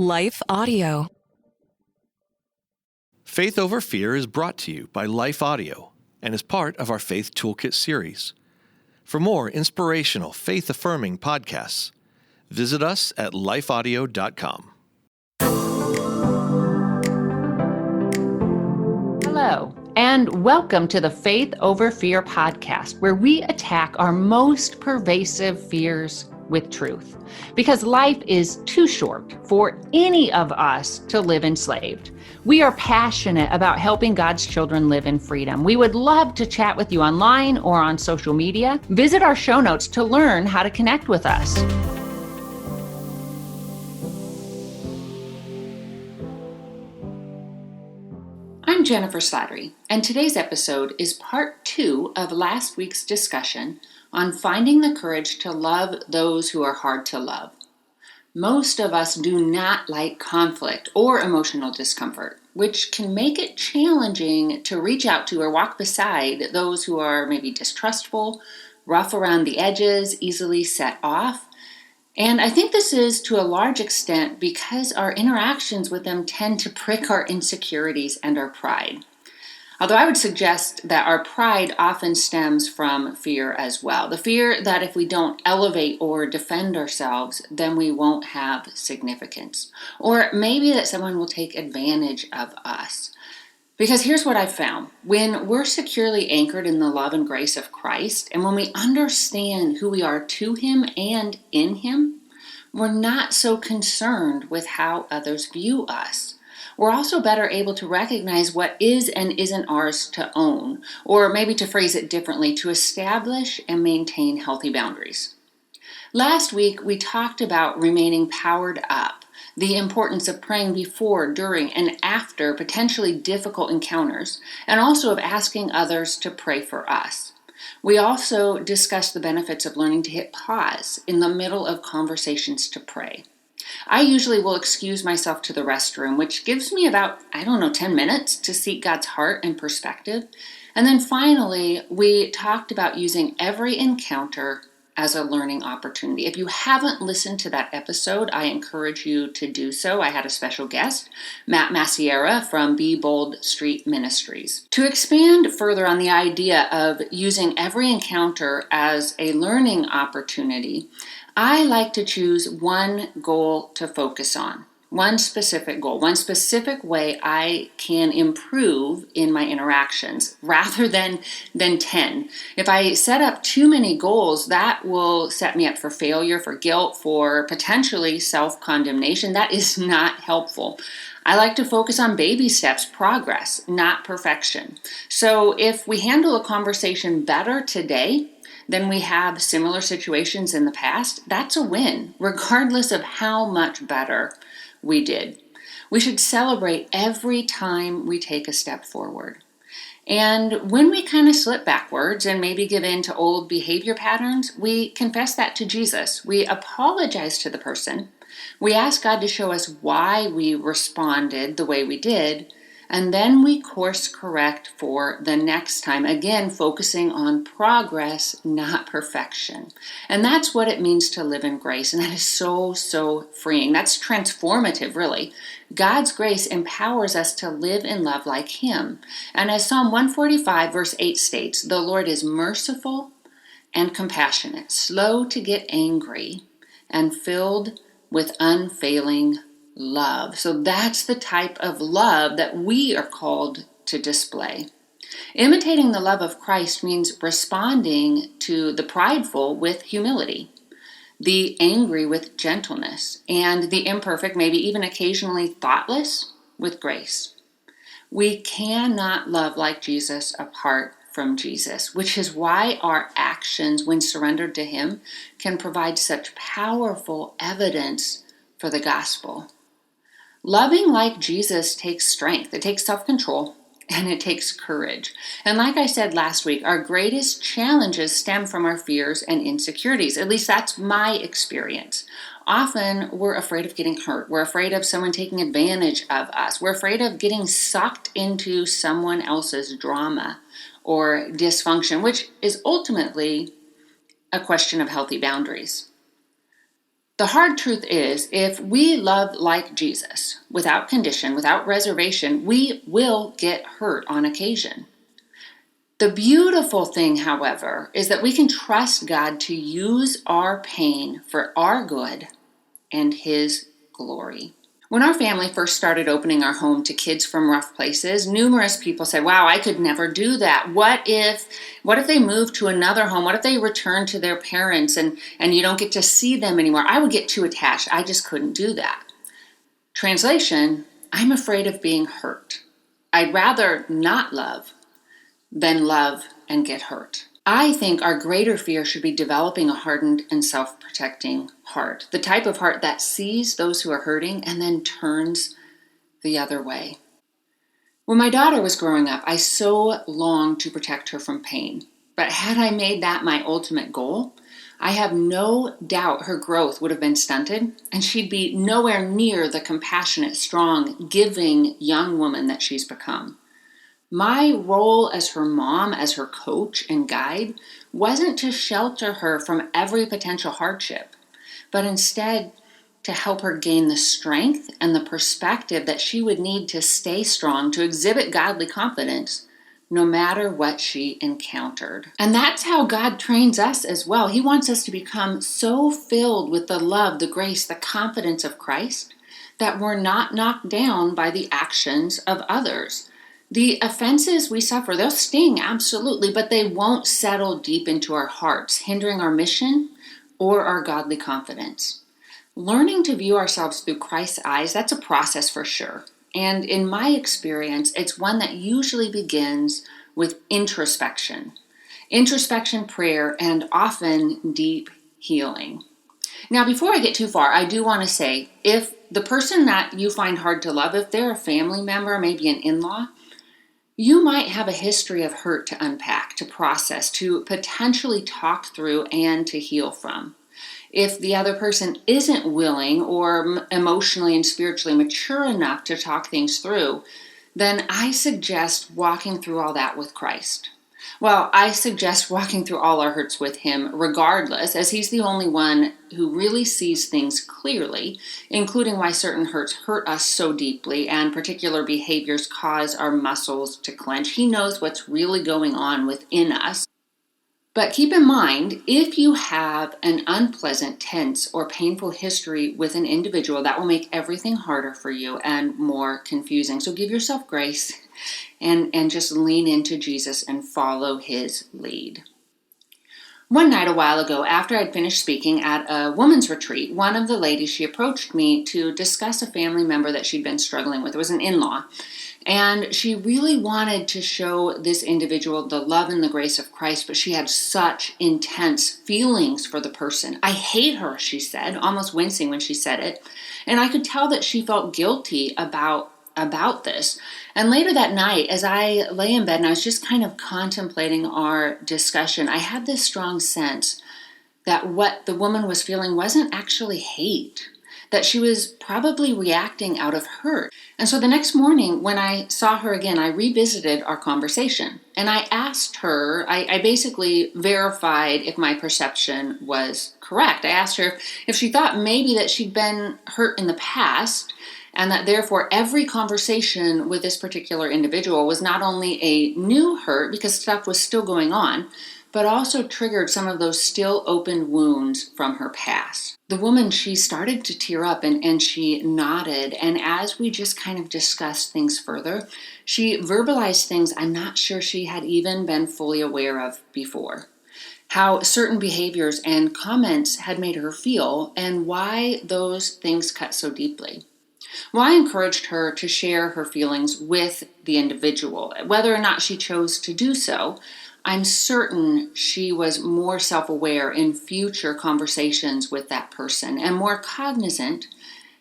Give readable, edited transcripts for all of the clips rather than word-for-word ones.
Life Audio. Faith Over Fear is brought to you by Life Audio and is part of our Faith Toolkit series. For more inspirational, faith-affirming podcasts, visit us at lifeaudio.com. Hello, and welcome to the Faith Over Fear podcast, where we attack our most pervasive fears with truth. Because life is too short for any of us to live enslaved. We are passionate about helping God's children live in freedom. We would love to chat with you online or on social media. Visit our show notes to learn how to connect with us. I'm Jennifer Slattery, and today's episode is part 2 of last week's discussion on finding the courage to love those who are hard to love. Most of us do not like conflict or emotional discomfort, which can make it challenging to reach out to or walk beside those who are maybe distrustful, rough around the edges, easily set off. And I think this is to a large extent because our interactions with them tend to prick our insecurities and our pride. Although I would suggest that our pride often stems from fear as well. The fear that if we don't elevate or defend ourselves, then we won't have significance. Or maybe that someone will take advantage of us. Because here's what I've found. When we're securely anchored in the love and grace of Christ, and when we understand who we are to Him and in Him, we're not so concerned with how others view us. We're also better able to recognize what is and isn't ours to own, or maybe to phrase it differently, to establish and maintain healthy boundaries. Last week, we talked about remaining powered up, the importance of praying before, during, and after potentially difficult encounters, and also of asking others to pray for us. We also discussed the benefits of learning to hit pause in the middle of conversations to pray. I usually will excuse myself to the restroom, which gives me about, 10 minutes to seek God's heart and perspective. And then finally, we talked about using every encounter as a learning opportunity. If you haven't listened to that episode, I encourage you to do so. I had a special guest, Matt Massiera from Be Bold Street Ministries. To expand further on the idea of using every encounter as a learning opportunity, I like to choose one goal to focus on, one specific goal, one specific way I can improve in my interactions rather than 10. If I set up too many goals, that will set me up for failure, for guilt, for potentially self-condemnation. That is not helpful. I like to focus on baby steps, progress, not perfection. So if we handle a conversation better today than we have similar situations in the past, that's a win, regardless of how much better we did. We should celebrate every time we take a step forward. And when we kind of slip backwards and maybe give in to old behavior patterns, we confess that to Jesus. We apologize to the person. We ask God to show us why we responded the way we did. And then we course correct for the next time, again, focusing on progress, not perfection. And that's what it means to live in grace. And that is so freeing. That's transformative, really. God's grace empowers us to live in love like Him. And as Psalm 145 verse 8 states, the Lord is merciful and compassionate, slow to get angry, and filled with unfailing love. So that's the type of love that we are called to display. Imitating the love of Christ means responding to the prideful with humility, the angry with gentleness, and the imperfect, maybe even occasionally thoughtless, with grace. We cannot love like Jesus apart from Jesus, which is why our actions, when surrendered to Him, can provide such powerful evidence for the gospel. Loving like Jesus takes strength, it takes self-control, and it takes courage. And like I said last week, our greatest challenges stem from our fears and insecurities. At least that's my experience. Often we're afraid of getting hurt. We're afraid of someone taking advantage of us. We're afraid of getting sucked into someone else's drama or dysfunction, which is ultimately a question of healthy boundaries. The hard truth is, if we love like Jesus, without condition, without reservation, we will get hurt on occasion. The beautiful thing, however, is that we can trust God to use our pain for our good and His glory. When our family first started opening our home to kids from rough places, numerous people said, wow, I could never do that. What if they moved to another home? What if they returned to their parents and you don't get to see them anymore? I would get too attached. I just couldn't do that. Translation, I'm afraid of being hurt. I'd rather not love than love and get hurt. I think our greater fear should be developing a hardened and self-protecting heart, the type of heart that sees those who are hurting and then turns the other way. When my daughter was growing up, I so longed to protect her from pain. But had I made that my ultimate goal, I have no doubt her growth would have been stunted, and she'd be nowhere near the compassionate, strong, giving young woman that she's become. My role as her mom, as her coach and guide, wasn't to shelter her from every potential hardship, but instead to help her gain the strength and the perspective that she would need to stay strong, to exhibit godly confidence, no matter what she encountered. And that's how God trains us as well. He wants us to become so filled with the love, the grace, the confidence of Christ that we're not knocked down by the actions of others. The offenses we suffer, they'll sting, absolutely, but they won't settle deep into our hearts, hindering our mission or our godly confidence. Learning to view ourselves through Christ's eyes, that's a process for sure. And in my experience, it's one that usually begins with introspection, prayer, and often deep healing. Now, before I get too far, I do want to say, if the person that you find hard to love, if they're a family member, maybe an in-law, you might have a history of hurt to unpack, to process, to potentially talk through and to heal from. If the other person isn't willing or emotionally and spiritually mature enough to talk things through, then I suggest walking through all that with Christ. Well, I suggest walking through all our hurts with Him regardless, as He's the only one who really sees things clearly, including why certain hurts hurt us so deeply and particular behaviors cause our muscles to clench. He knows what's really going on within us. But keep in mind, if you have an unpleasant, tense, or painful history with an individual, that will make everything harder for you and more confusing. So give yourself grace and just lean into Jesus and follow His lead. One night a while ago, after I'd finished speaking at a women's retreat, one of the ladies, she approached me to discuss a family member that she'd been struggling with. It was an in-law. And she really wanted to show this individual the love and the grace of Christ, but she had such intense feelings for the person. I hate her, she said, almost wincing when she said it. And I could tell that she felt guilty about this. And later that night, as I lay in bed and I was just kind of contemplating our discussion, I had this strong sense that what the woman was feeling wasn't actually hate, that she was probably reacting out of hurt. And so the next morning when I saw her again, I revisited our conversation and I asked her, I basically verified if my perception was correct. I asked her if she thought maybe that she'd been hurt in the past and that therefore every conversation with this particular individual was not only a new hurt because stuff was still going on, but also triggered some of those still open wounds from her past. The woman, she started to tear up and she nodded. And as we just kind of discussed things further, she verbalized things I'm not sure she had even been fully aware of before. How certain behaviors and comments had made her feel and why those things cut so deeply. Well, I encouraged her to share her feelings with the individual. Whether or not she chose to do so, I'm certain she was more self-aware in future conversations with that person and more cognizant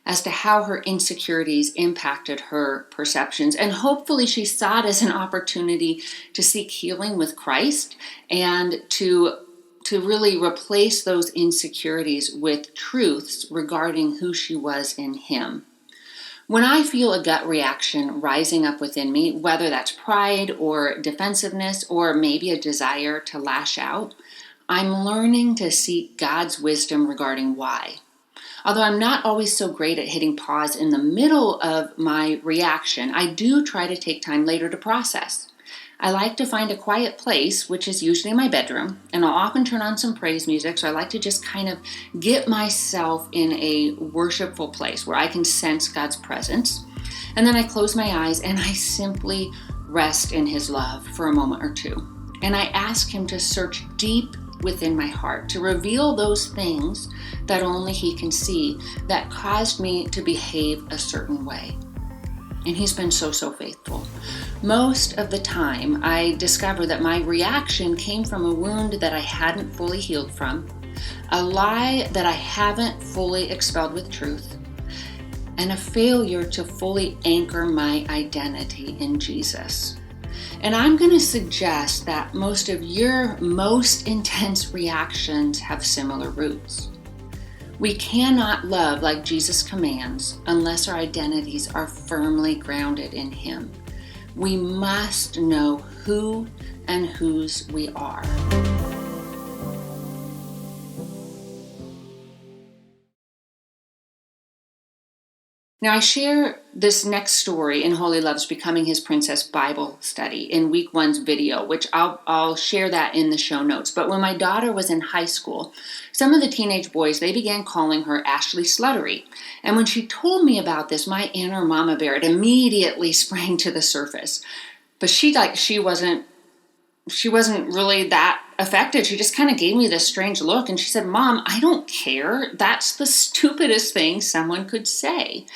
as to how her insecurities impacted her perceptions. And hopefully she saw it as an opportunity to seek healing with Christ and to really replace those insecurities with truths regarding who she was in Him. When I feel a gut reaction rising up within me, whether that's pride or defensiveness or maybe a desire to lash out, I'm learning to seek God's wisdom regarding why. Although I'm not always so great at hitting pause in the middle of my reaction, I do try to take time later to process. I like to find a quiet place, which is usually my bedroom, and I'll often turn on some praise music, so I like to just kind of get myself in a worshipful place where I can sense God's presence. And then I close my eyes and I simply rest in His love for a moment or two. And I ask Him to search deep within my heart, to reveal those things that only He can see that caused me to behave a certain way. And He's been so faithful. Most of the time, I discover that my reaction came from a wound that I hadn't fully healed from, a lie that I haven't fully expelled with truth, and a failure to fully anchor my identity in Jesus. And I'm going to suggest that most of your most intense reactions have similar roots. We cannot love like Jesus commands unless our identities are firmly grounded in Him. We must know who and whose we are. Now, I share this next story in Holy Love's Becoming His Princess Bible study in week 1's video, which I'll share that in the show notes. But when my daughter was in high school, some of the teenage boys, they began calling her Ashley Slattery. And when she told me about this, my inner mama bear, it immediately sprang to the surface. But she wasn't really that affected. She just kind of gave me this strange look and she said, "Mom, I don't care. That's the stupidest thing someone could say."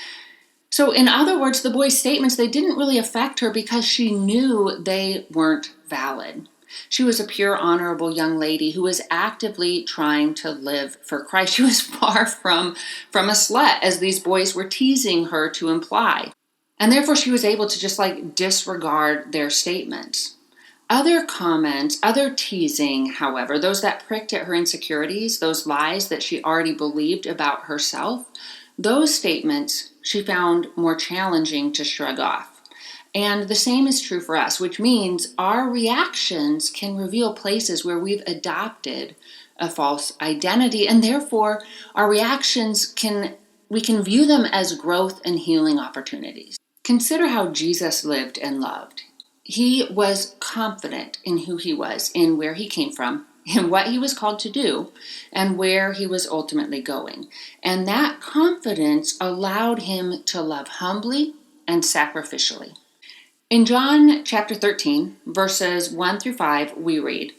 So in other words, the boys' statements, they didn't really affect her because she knew they weren't valid. She was a pure, honorable young lady who was actively trying to live for Christ. She was far from a slut, as these boys were teasing her to imply. And therefore she was able to just disregard their statements. Other comments, other teasing, however, those that pricked at her insecurities, those lies that she already believed about herself, those statements she found more challenging to shrug off. And the same is true for us, which means our reactions can reveal places where we've adopted a false identity, and therefore our reactions we can view them as growth and healing opportunities. Consider how Jesus lived and loved. He was confident in who He was, in where He came from, in what He was called to do, and where He was ultimately going. And that confidence allowed Him to love humbly and sacrificially. In John chapter 13, verses 1 through 5, we read,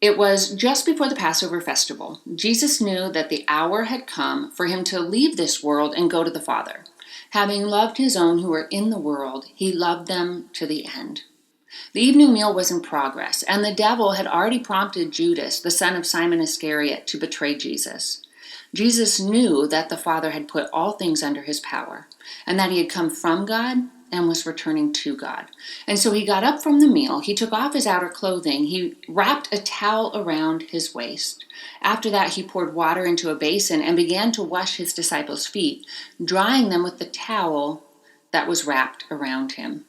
"It was just before the Passover festival. Jesus knew that the hour had come for Him to leave this world and go to the Father. Having loved His own who were in the world, He loved them to the end." The evening meal was in progress, and the devil had already prompted Judas, the son of Simon Iscariot, to betray Jesus. Jesus knew that the Father had put all things under His power, and that He had come from God and was returning to God. And so He got up from the meal, He took off His outer clothing, He wrapped a towel around His waist. After that, He poured water into a basin and began to wash His disciples' feet, drying them with the towel that was wrapped around Him.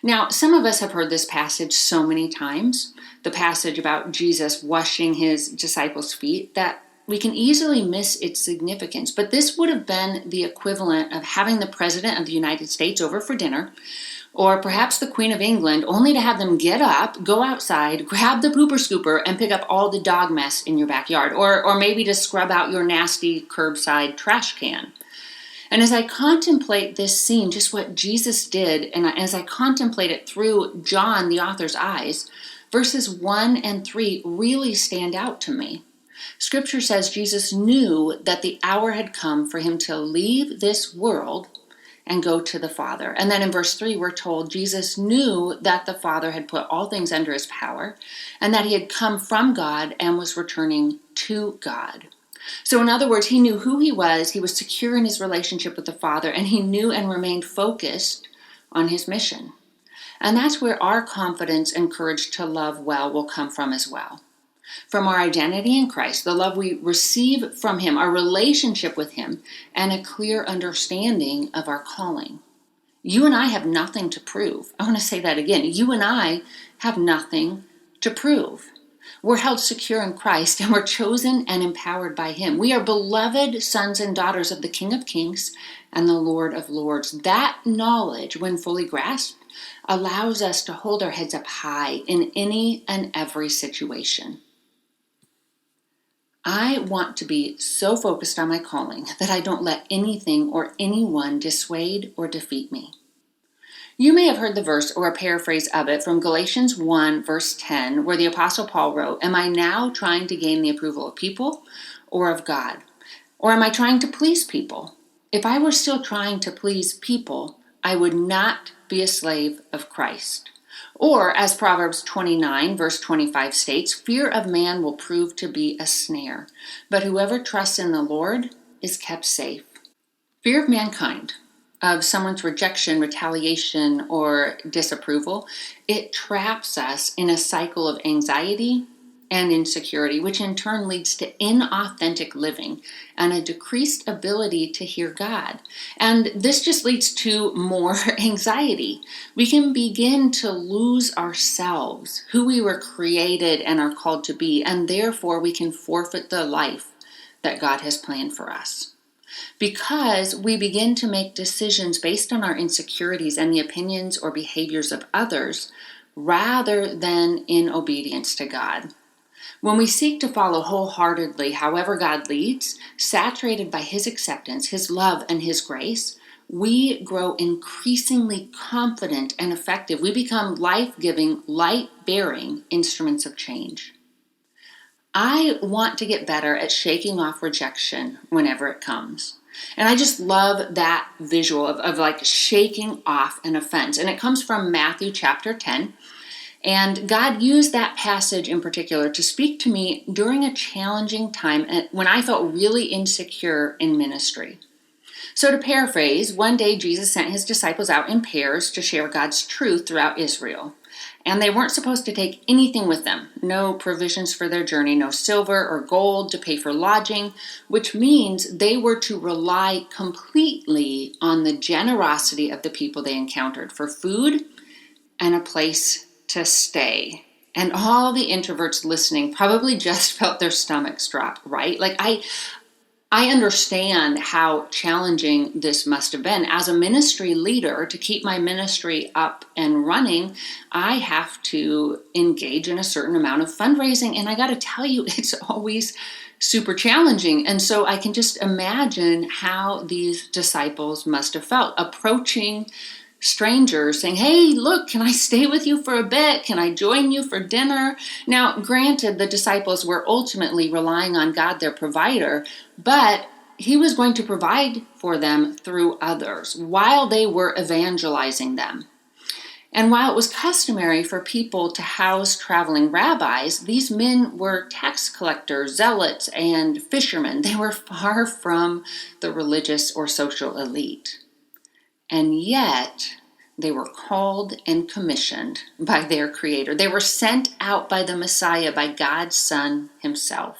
Now, some of us have heard this passage so many times, the passage about Jesus washing His disciples' feet, that we can easily miss its significance. But this would have been the equivalent of having the President of the United States over for dinner, or perhaps the Queen of England, only to have them get up, go outside, grab the pooper scooper, and pick up all the dog mess in your backyard, or maybe to scrub out your nasty curbside trash can. And as I contemplate this scene, just what Jesus did, and as I contemplate it through John, the author's eyes, verses 1 and 3 really stand out to me. Scripture says Jesus knew that the hour had come for Him to leave this world and go to the Father. And then in verse 3, we're told Jesus knew that the Father had put all things under His power, and that He had come from God and was returning to God. So in other words, He knew who He was secure in His relationship with the Father, and He knew and remained focused on His mission. And that's where our confidence and courage to love well will come from as well. From our identity in Christ, the love we receive from Him, our relationship with Him, and a clear understanding of our calling. You and I have nothing to prove. I want to say that again. You and I have nothing to prove. We're held secure in Christ, and we're chosen and empowered by Him. We are beloved sons and daughters of the King of Kings and the Lord of Lords. That knowledge, when fully grasped, allows us to hold our heads up high in any and every situation. I want to be so focused on my calling that I don't let anything or anyone dissuade or defeat me. You may have heard the verse or a paraphrase of it from Galatians 1, verse 10, where the Apostle Paul wrote, "Am I now trying to gain the approval of people or of God? Or am I trying to please people? If I were still trying to please people, I would not be a slave of Christ." Or, as Proverbs 29, verse 25 states, "Fear of man will prove to be a snare, but whoever trusts in the Lord is kept safe." Fear of mankind, of someone's rejection, retaliation, or disapproval, it traps us in a cycle of anxiety and insecurity, which in turn leads to inauthentic living and a decreased ability to hear God. And this just leads to more anxiety. We can begin to lose ourselves, who we were created and are called to be, and therefore we can forfeit the life that God has planned for us. Because we begin to make decisions based on our insecurities and the opinions or behaviors of others rather than in obedience to God. When we seek to follow wholeheartedly however God leads, saturated by His acceptance, His love, and His grace, we grow increasingly confident and effective. We become life-giving, light-bearing instruments of change. I want to get better at shaking off rejection whenever it comes. And I just love that visual of like shaking off an offense. And it comes from Matthew chapter 10. And God used that passage in particular to speak to me during a challenging time when I felt really insecure in ministry. So to paraphrase, one day Jesus sent His disciples out in pairs to share God's truth throughout Israel. And they weren't supposed to take anything with them. No provisions for their journey, no silver or gold to pay for lodging, which means they were to rely completely on the generosity of the people they encountered for food and a place to stay. And all the introverts listening probably just felt their stomachs drop, right? Like I understand how challenging this must have been. As a ministry leader, to keep my ministry up and running, I have to engage in a certain amount of fundraising. And I got to tell you, it's always super challenging. And so I can just imagine how these disciples must have felt approaching strangers saying, "Hey, look, can I stay with you for a bit? Can I join you for dinner?" Now, granted, the disciples were ultimately relying on God, their provider, but He was going to provide for them through others while they were evangelizing them. And while it was customary for people to house traveling rabbis, these men were tax collectors, zealots, and fishermen. They were far from the religious or social elite. And yet, they were called and commissioned by their Creator. They were sent out by the Messiah, by God's Son Himself.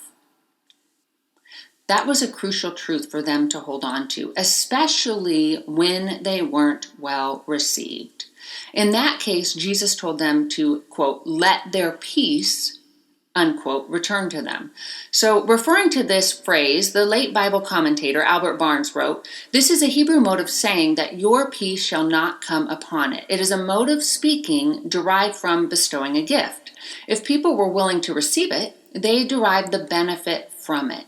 That was a crucial truth for them to hold on to, especially when they weren't well received. In that case, Jesus told them to, quote, "let their peace," unquote, "return to them." So referring to this phrase, the late Bible commentator Albert Barnes wrote, "This is a Hebrew mode of saying that your peace shall not come upon it. It is a mode of speaking derived from bestowing a gift. If people were willing to receive it, they derived the benefit from it.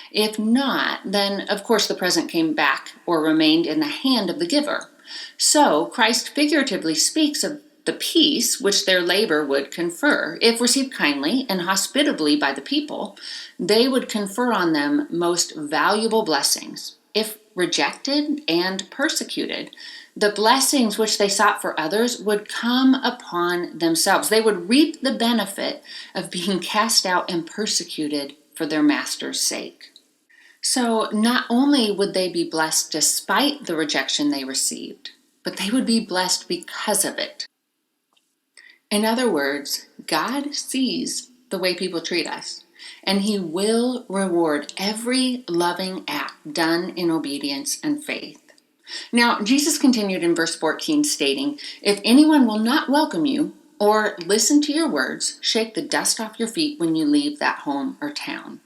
If not, then of course the present came back or remained in the hand of the giver. So Christ figuratively speaks of the peace which their labor would confer. If received kindly and hospitably by the people, they would confer on them most valuable blessings. If rejected and persecuted, the blessings which they sought for others would come upon themselves. They would reap the benefit of being cast out and persecuted for their master's sake." So not only would they be blessed despite the rejection they received, but they would be blessed because of it. In other words, God sees the way people treat us, and He will reward every loving act done in obedience and faith. Now, Jesus continued in verse 14 stating, "If anyone will not welcome you Or listen to your words, shake the dust off your feet when you leave that home or town.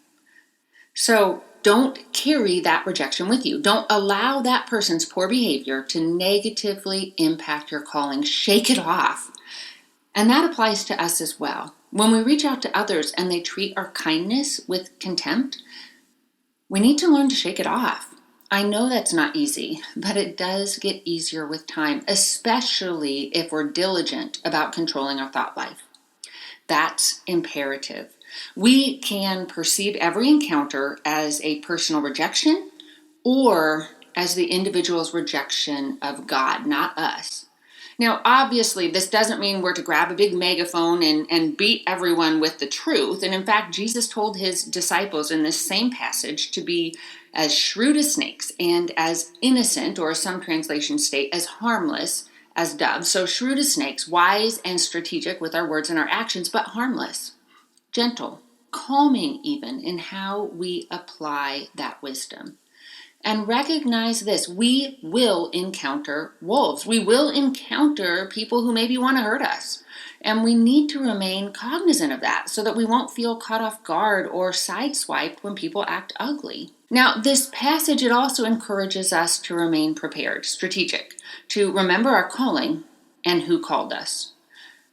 So don't carry that rejection with you. Don't allow that person's poor behavior to negatively impact your calling. Shake it off. And that applies to us as well. When we reach out to others and they treat our kindness with contempt, we need to learn to shake it off. I know that's not easy, but it does get easier with time, especially if we're diligent about controlling our thought life. That's imperative. We can perceive every encounter as a personal rejection or as the individual's rejection of God, not us. Now, obviously, this doesn't mean we're to grab a big megaphone and beat everyone with the truth. And in fact, Jesus told his disciples in this same passage to be as shrewd as snakes and as innocent, or some translations state as harmless as doves. So shrewd as snakes, wise and strategic with our words and our actions, but harmless, gentle, calming even in how we apply that wisdom. And recognize this, we will encounter wolves. We will encounter people who maybe want to hurt us. And we need to remain cognizant of that so that we won't feel caught off guard or sideswiped when people act ugly. Now, this passage, it also encourages us to remain prepared, strategic, to remember our calling and who called us.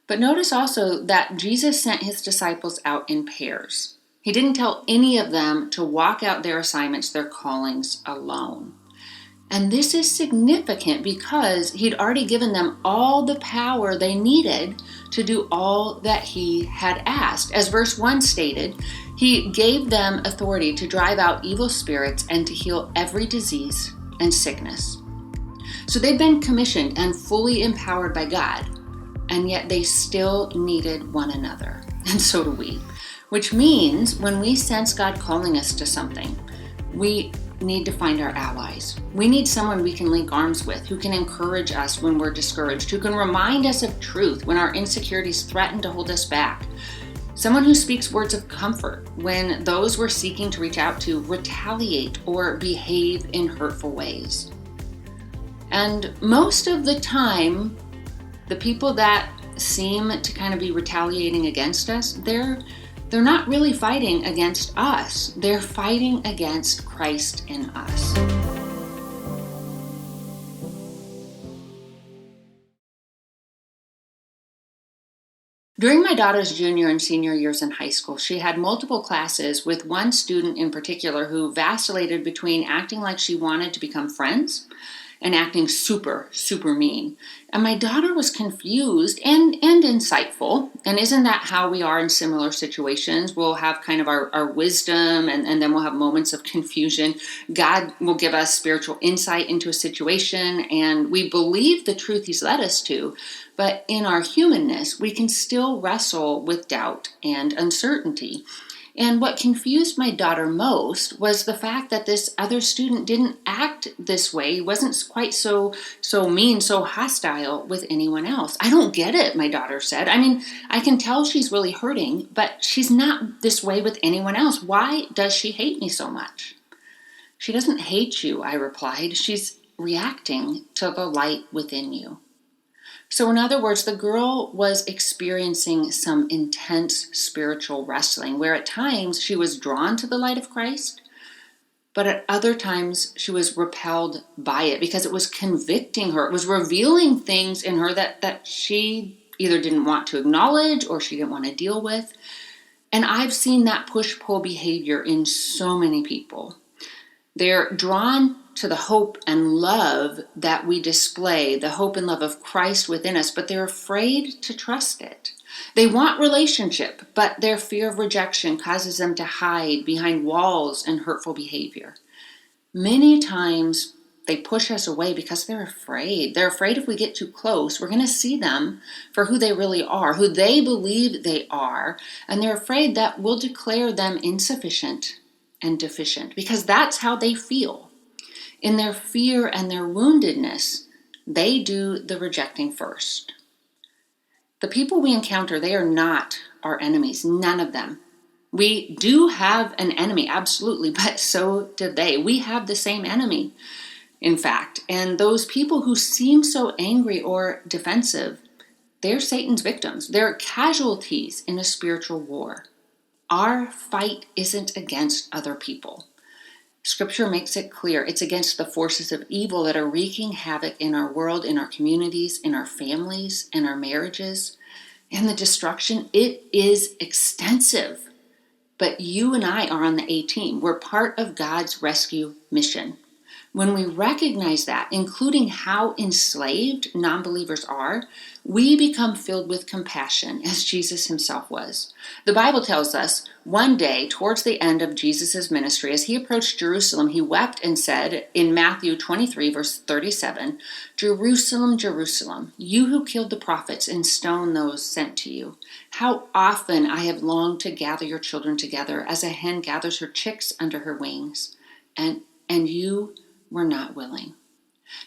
But notice also that Jesus sent his disciples out in pairs. He didn't tell any of them to walk out their assignments, their callings alone. And this is significant because he'd already given them all the power they needed to do all that he had asked. As verse 1 stated, he gave them authority to drive out evil spirits and to heal every disease and sickness. So they've been commissioned and fully empowered by God, and yet they still needed one another. And so do we. Which means when we sense God calling us to something, we need to find our allies. We need someone we can link arms with, who can encourage us when we're discouraged, who can remind us of truth when our insecurities threaten to hold us back. Someone who speaks words of comfort when those we're seeking to reach out to retaliate or behave in hurtful ways. And most of the time, the people that seem to kind of be retaliating against us, they're not really fighting against us. They're fighting against Christ in us. During my daughter's junior and senior years in high school, she had multiple classes with one student in particular who vacillated between acting like she wanted to become friends and acting super, super mean. And my daughter was confused and insightful. And isn't that how we are in similar situations? We'll have kind of our wisdom and then we'll have moments of confusion. God will give us spiritual insight into a situation and we believe the truth he's led us to. But in our humanness, we can still wrestle with doubt and uncertainty. And what confused my daughter most was the fact that this other student didn't act this way. He wasn't quite so mean, so hostile with anyone else. I don't get it, my daughter said. I mean, I can tell she's really hurting, but she's not this way with anyone else. Why does she hate me so much? She doesn't hate you, I replied. She's reacting to the light within you. So in other words, the girl was experiencing some intense spiritual wrestling, where at times she was drawn to the light of Christ, but at other times she was repelled by it because it was convicting her. It was revealing things in her that she either didn't want to acknowledge or she didn't want to deal with. And I've seen that push-pull behavior in so many people. They're drawn to the hope and love that we display, the hope and love of Christ within us, but they're afraid to trust it. They want relationship, but their fear of rejection causes them to hide behind walls and hurtful behavior. Many times they push us away because they're afraid. They're afraid if we get too close, we're going to see them for who they really are, who they believe they are, and they're afraid that we'll declare them insufficient and deficient because that's how they feel. In their fear and their woundedness, they do the rejecting first. The people we encounter, they are not our enemies, none of them. We do have an enemy, absolutely, but so do they. We have the same enemy, in fact. And those people who seem so angry or defensive, they're Satan's victims. They're casualties in a spiritual war. Our fight isn't against other people. Scripture makes it clear it's against the forces of evil that are wreaking havoc in our world, in our communities, in our families, in our marriages. And the destruction, it is extensive. But you and I are on the A team. We're part of God's rescue mission. When we recognize that, including how enslaved non-believers are, we become filled with compassion as Jesus himself was. The Bible tells us one day towards the end of Jesus' ministry, as he approached Jerusalem, he wept and said in Matthew 23, verse 37, "Jerusalem, Jerusalem, you who killed the prophets and stoned those sent to you. How often I have longed to gather your children together as a hen gathers her chicks under her wings, and you were not willing."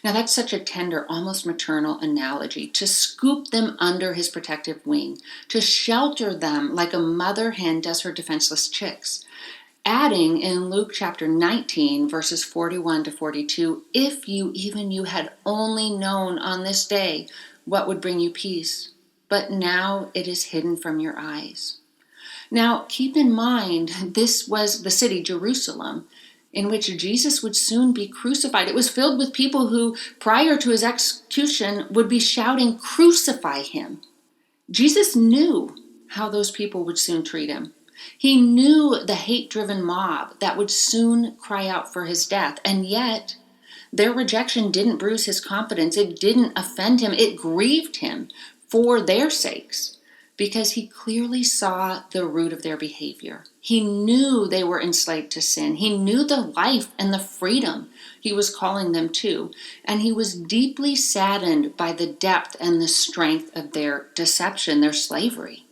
Now that's such a tender, almost maternal analogy, to scoop them under his protective wing, to shelter them like a mother hen does her defenseless chicks. Adding in Luke chapter 19, verses 41 to 42, "If you, even you, had only known on this day what would bring you peace, but now it is hidden from your eyes." Now keep in mind, this was the city, Jerusalem, in which Jesus would soon be crucified. It was filled with people who, prior to his execution, would be shouting, "Crucify him." Jesus knew how those people would soon treat him. He knew the hate-driven mob that would soon cry out for his death. And yet, their rejection didn't bruise his confidence. It didn't offend him. It grieved him for their sakes, because he clearly saw the root of their behavior. He knew they were enslaved to sin. He knew the life and the freedom he was calling them to, and he was deeply saddened by the depth and the strength of their deception, their slavery.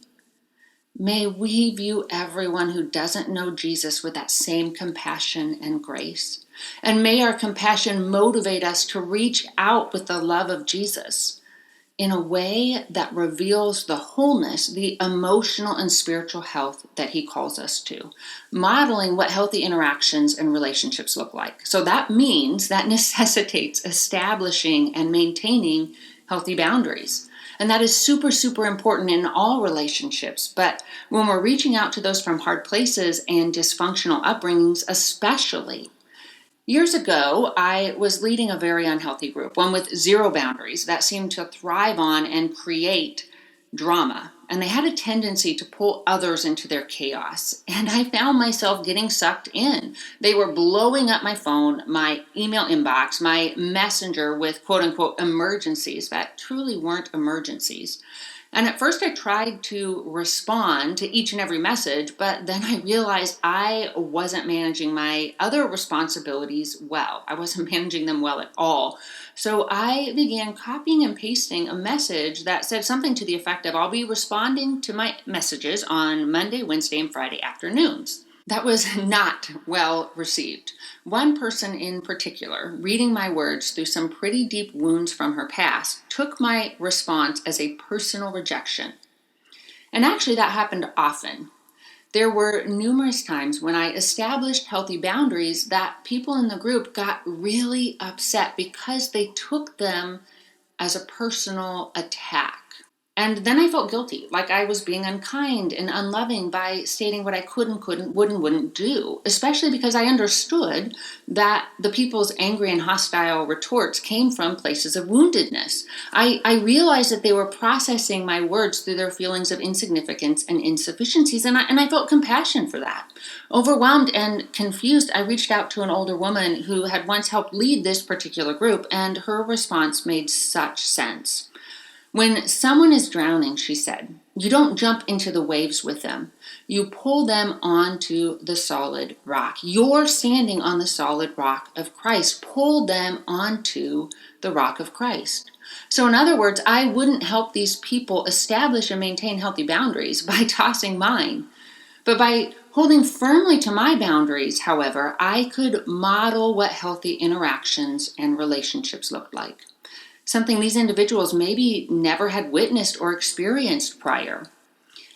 May we view everyone who doesn't know Jesus with that same compassion and grace. And may our compassion motivate us to reach out with the love of Jesus in a way that reveals the wholeness, the emotional and spiritual health that he calls us to, modeling what healthy interactions and relationships look like. So that means, that necessitates establishing and maintaining healthy boundaries. And that is super, super important in all relationships. But when we're reaching out to those from hard places and dysfunctional upbringings, especially. Years ago, I was leading a very unhealthy group, one with zero boundaries that seemed to thrive on and create drama. And they had a tendency to pull others into their chaos. And I found myself getting sucked in. They were blowing up my phone, my email inbox, my messenger with quote unquote emergencies that truly weren't emergencies. And at first I tried to respond to each and every message, but then I realized I wasn't managing my other responsibilities well. I wasn't managing them well at all. So I began copying and pasting a message that said something to the effect of, "I'll be responding to my messages on Monday, Wednesday, and Friday afternoons." That was not well received. One person in particular, reading my words through some pretty deep wounds from her past, took my response as a personal rejection. And actually that happened often. There were numerous times when I established healthy boundaries that people in the group got really upset because they took them as a personal attack. And then I felt guilty, like I was being unkind and unloving by stating what I couldn't, wouldn't do, especially because I understood that the people's angry and hostile retorts came from places of woundedness. I realized that they were processing my words through their feelings of insignificance and insufficiencies, and I felt compassion for that. Overwhelmed and confused, I reached out to an older woman who had once helped lead this particular group, and her response made such sense. "When someone is drowning," she said, "you don't jump into the waves with them. You pull them onto the solid rock. You're standing on the solid rock of Christ. Pull them onto the rock of Christ." So in other words, I wouldn't help these people establish and maintain healthy boundaries by tossing mine. But by holding firmly to my boundaries, however, I could model what healthy interactions and relationships looked like. Something these individuals maybe never had witnessed or experienced prior.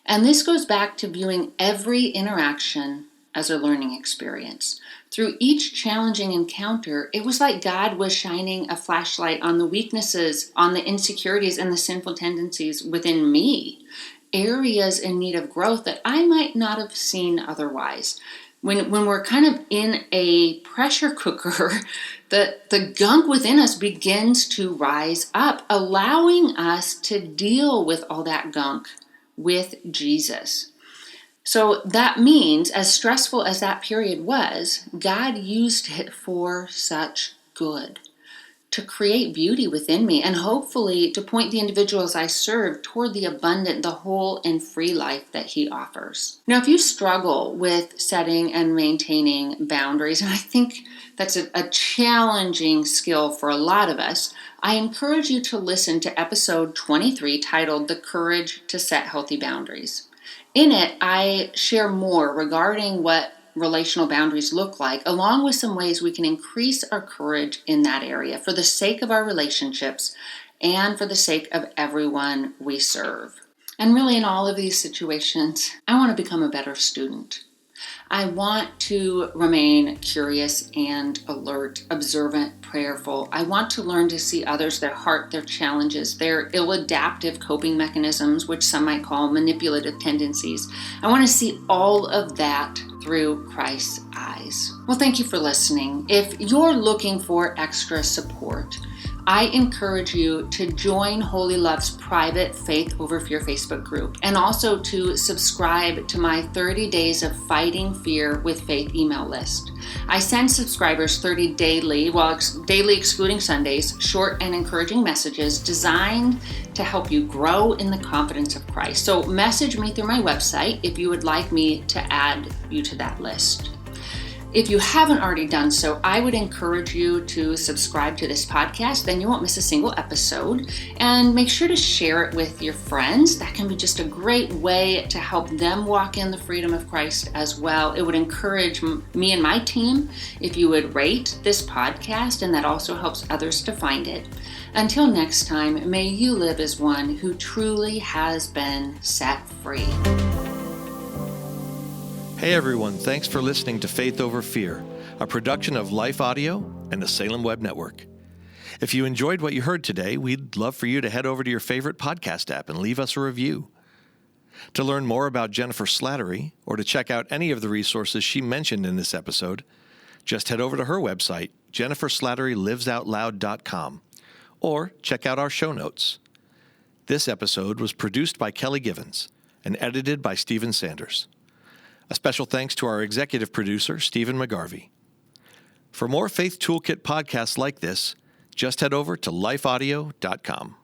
And this goes back to viewing every interaction as a learning experience, Through each challenging encounter, it was like God was shining a flashlight on the weaknesses, on the insecurities, and the sinful tendencies within me, areas in need of growth that I might not have seen otherwise. When we're kind of in a pressure cooker, the gunk within us begins to rise up, allowing us to deal with all that gunk with Jesus. So that means, as stressful as that period was, God used it for such good, to create beauty within me, and hopefully to point the individuals I serve toward the abundant, the whole, and free life that He offers. Now, if you struggle with setting and maintaining boundaries, and I think that's a challenging skill for a lot of us, I encourage you to listen to episode 23 titled "The Courage to Set Healthy Boundaries." In it, I share more regarding what relational boundaries look like, along with some ways we can increase our courage in that area for the sake of our relationships and for the sake of everyone we serve. And really, in all of these situations, I want to become a better student. I want to remain curious and alert, observant, prayerful. I want to learn to see others, their heart, their challenges, their ill-adaptive coping mechanisms, which some might call manipulative tendencies. I want to see all of that through Christ's eyes. Well, thank you for listening. If you're looking for extra support, I encourage you to join Holy Love's private Faith Over Fear Facebook group, and also to subscribe to my 30 Days of Fighting Fear with Faith email list. I send subscribers 30 daily excluding Sundays, short and encouraging messages designed to help you grow in the confidence of Christ. So message me through my website if you would like me to add you to that list. If you haven't already done so, I would encourage you to subscribe to this podcast, then you won't miss a single episode. And make sure to share it with your friends. That can be just a great way to help them walk in the freedom of Christ as well. It would encourage me and my team if you would rate this podcast, and that also helps others to find it. Until next time, may you live as one who truly has been set free. Hey everyone, thanks for listening to Faith Over Fear, a production of Life Audio and the Salem Web Network. If you enjoyed what you heard today, we'd love for you to head over to your favorite podcast app and leave us a review. To learn more about Jennifer Slattery, or to check out any of the resources she mentioned in this episode, just head over to her website, jenniferslatterylivesoutloud.com, or check out our show notes. This episode was produced by Kelly Givens and edited by Stephen Sanders. A special thanks to our executive producer, Stephen McGarvey. For more Faith Toolkit podcasts like this, just head over to lifeaudio.com.